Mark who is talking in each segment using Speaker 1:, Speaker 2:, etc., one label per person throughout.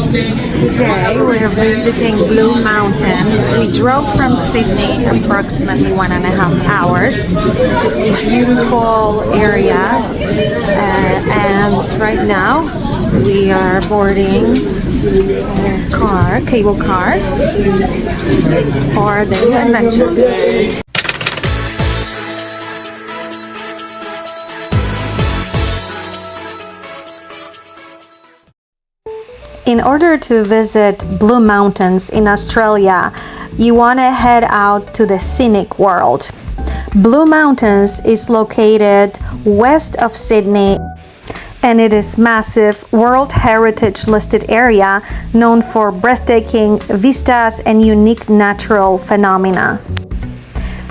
Speaker 1: Today we're visiting Blue Mountain. We drove from Sydney approximately 1.5 hours to see beautiful area, and right now we are boarding a cable car for the adventure. In order to visit Blue Mountains in Australia, you want to head out to the scenic world. Blue Mountains is located west of Sydney, and it is massive World Heritage listed area known for breathtaking vistas and unique natural phenomena.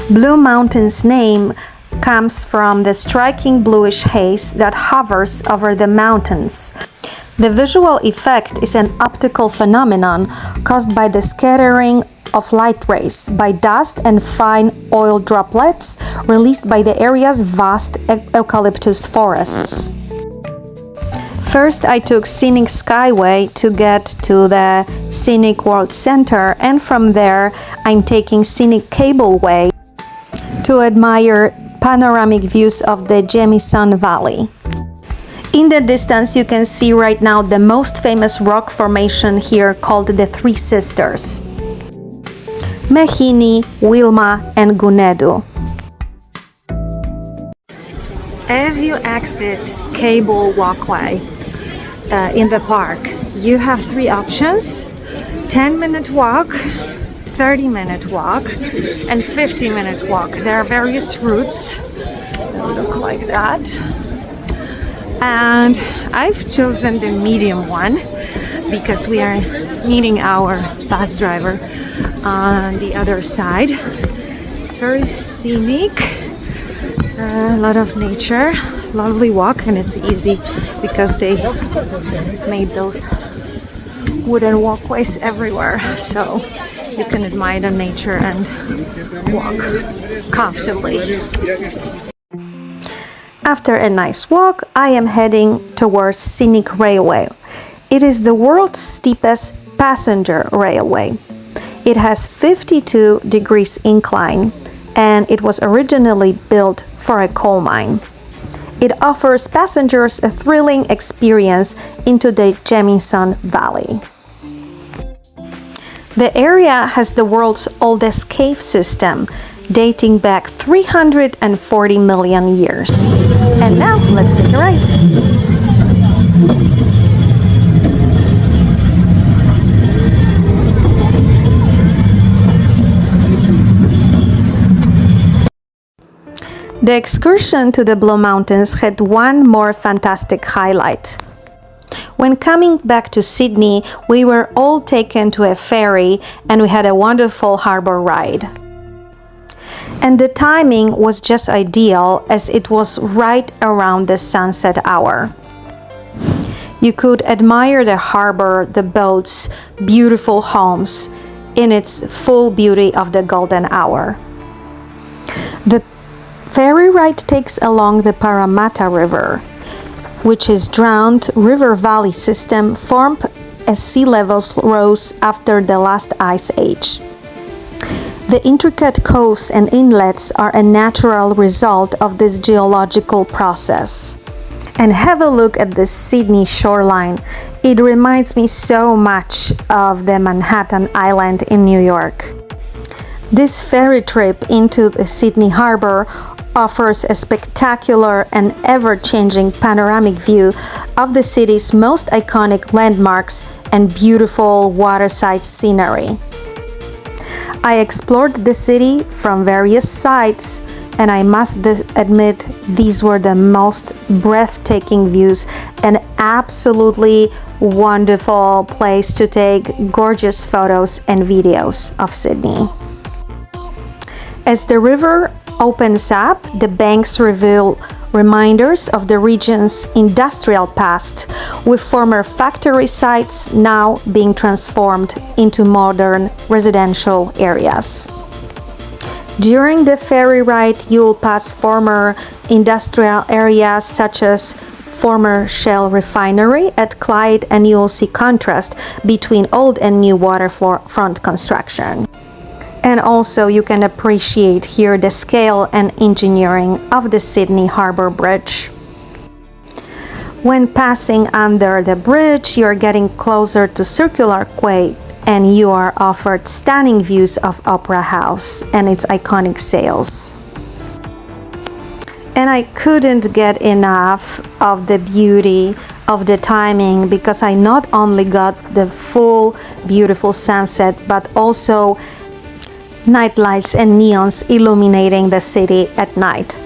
Speaker 1: Blue Mountain's name comes from the striking bluish haze that hovers over the mountains. The visual effect is an optical phenomenon caused by the scattering of light rays by dust and fine oil droplets released by the area's vast eucalyptus forests. First, I took Scenic Skyway to get to the Scenic World Center, and from there I'm taking Scenic Cableway to admire panoramic views of the Jamieson Valley. In the distance you can see right now the most famous rock formation here called the Three Sisters: Mehini, Wilma and Gunedu. As you exit Cable Walkway in the park, you have three options: 10-minute walk, 30-minute walk and 50-minute walk. There are various routes that look like that, and I've chosen the medium one because we are meeting our bus driver on the other side. It's very scenic, a lot of nature, lovely walk, and it's easy because they made those wooden walkways everywhere, so you can admire the nature and walk comfortably. After a nice walk, I am heading towards Scenic Railway. It is the world's steepest passenger railway. It has 52 degrees incline, and it was originally built for a coal mine. It offers passengers a thrilling experience into the Jamieson Valley. The area has the world's oldest cave system, dating back 340 million years. And now, let's take a ride. The excursion to the Blue Mountains had one more fantastic highlight. When coming back to Sydney, we were all taken to a ferry and we had a wonderful harbor ride. And the timing was just ideal as it was right around the sunset hour. You could admire the harbor, the boats, beautiful homes in its full beauty of the golden hour. The ferry ride takes along the Parramatta River, which is drowned river valley system formed as sea levels rose after the last ice age. The intricate coves and inlets are a natural result of this geological process. And have a look at the Sydney shoreline. It reminds me so much of the Manhattan Island in New York. This ferry trip into the Sydney Harbour offers a spectacular and ever-changing panoramic view of the city's most iconic landmarks and beautiful waterside scenery. I explored the city from various sides, and I must admit these were the most breathtaking views and absolutely wonderful place to take gorgeous photos and videos of Sydney. As the river opens up, the banks reveal reminders of the region's industrial past, with former factory sites now being transformed into modern residential areas. During the ferry ride, you'll pass former industrial areas such as former Shell refinery at Clyde, and you'll see contrast between old and new waterfront construction. And also you can appreciate here the scale and engineering of the Sydeny Harbour Bridge. When passing under the bridge, you're getting closer to Circular Quay, and you are offered stunning views of Opera House and its iconic sails. And I couldn't get enough of the beauty of the timing, because I not only got the full beautiful sunset, but also night lights and neons illuminating the city at night.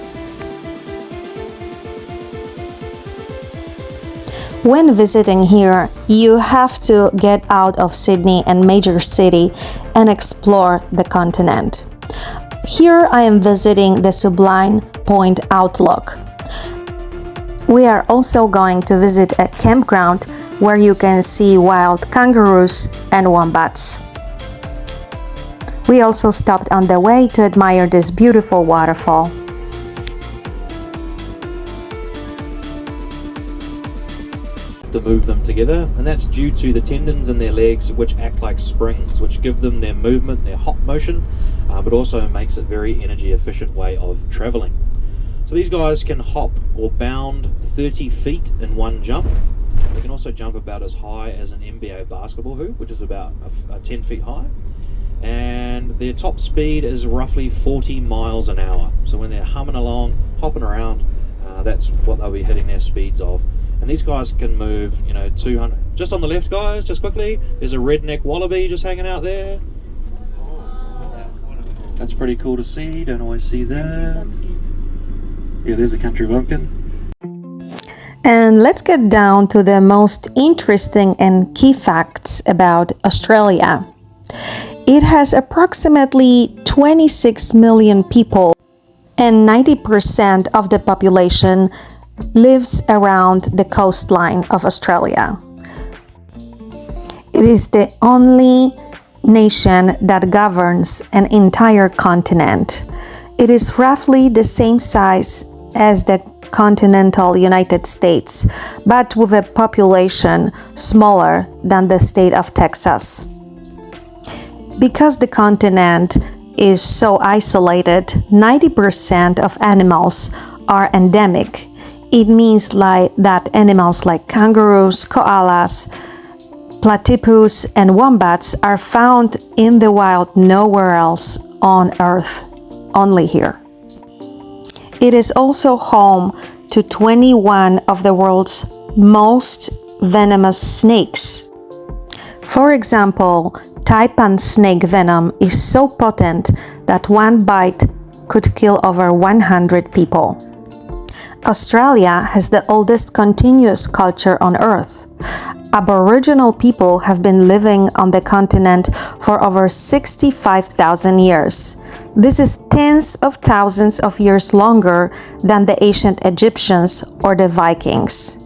Speaker 1: When visiting here, you have to get out of Sydney and major city and explore the continent. Here I am visiting the Sublime Point Outlook. We are also going to visit a campground where you can see wild kangaroos and wombats. We also stopped on the way to admire this beautiful waterfall.
Speaker 2: To move them together, and that's due to the tendons in their legs, which act like springs, which give them their movement, their hop motion, but also makes it a very energy efficient way of traveling. So these guys can hop or bound 30 feet in one jump. They can also jump about as high as an NBA basketball hoop, which is about 10 feet high, and their top speed is roughly 40 miles an hour. So when they're humming along, hopping around, that's what they'll be hitting their speeds of. And these guys can move, 200. Just on the left, guys, just quickly, there's a redneck wallaby just hanging out there. That's pretty cool to see. Don't always see that. Yeah, there's a country bumpkin.
Speaker 1: And let's get down to the most interesting and key facts about Australia. It has approximately 26 million people, and 90% of the population lives around the coastline of Australia. It is the only nation that governs an entire continent. It is roughly the same size as the continental United States, but with a population smaller than the state of Texas. Because the continent is so isolated, 90% of animals are endemic. It means that animals like kangaroos, koalas, platypus, and wombats are found in the wild nowhere else on Earth, only here. It is also home to 21 of the world's most venomous snakes. For example, taipan snake venom is so potent that one bite could kill over 100 people. Australia has the oldest continuous culture on Earth. Aboriginal people have been living on the continent for over 65,000 years. This is tens of thousands of years longer than the ancient Egyptians or the Vikings.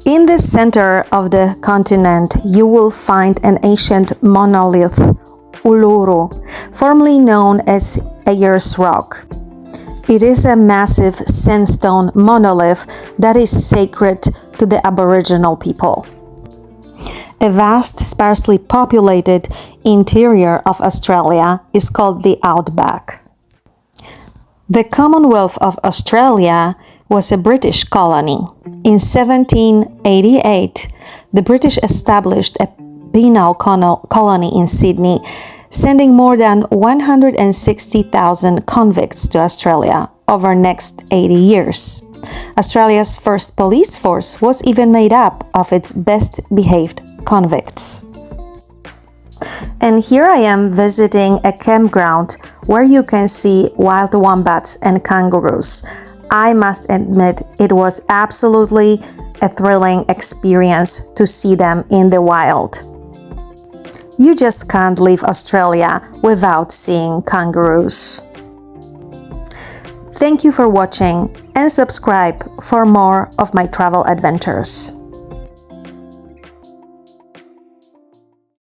Speaker 1: In the center of the continent, you will find an ancient monolith, Uluru, formerly known as Ayers Rock. It is a massive sandstone monolith that is sacred to the Aboriginal people. A vast, sparsely populated interior of Australia is called the Outback. The Commonwealth of Australia was a British colony. In 1788, the British established a penal colony in Sydney, sending more than 160,000 convicts to Australia over the next 80 years. Australia's first police force was even made up of its best behaved convicts. And here I am visiting a campground where you can see wild wombats and kangaroos. I must admit, it was absolutely a thrilling experience to see them in the wild. You just can't leave Australia without seeing kangaroos. Thank you for watching, and subscribe for more of my travel adventures.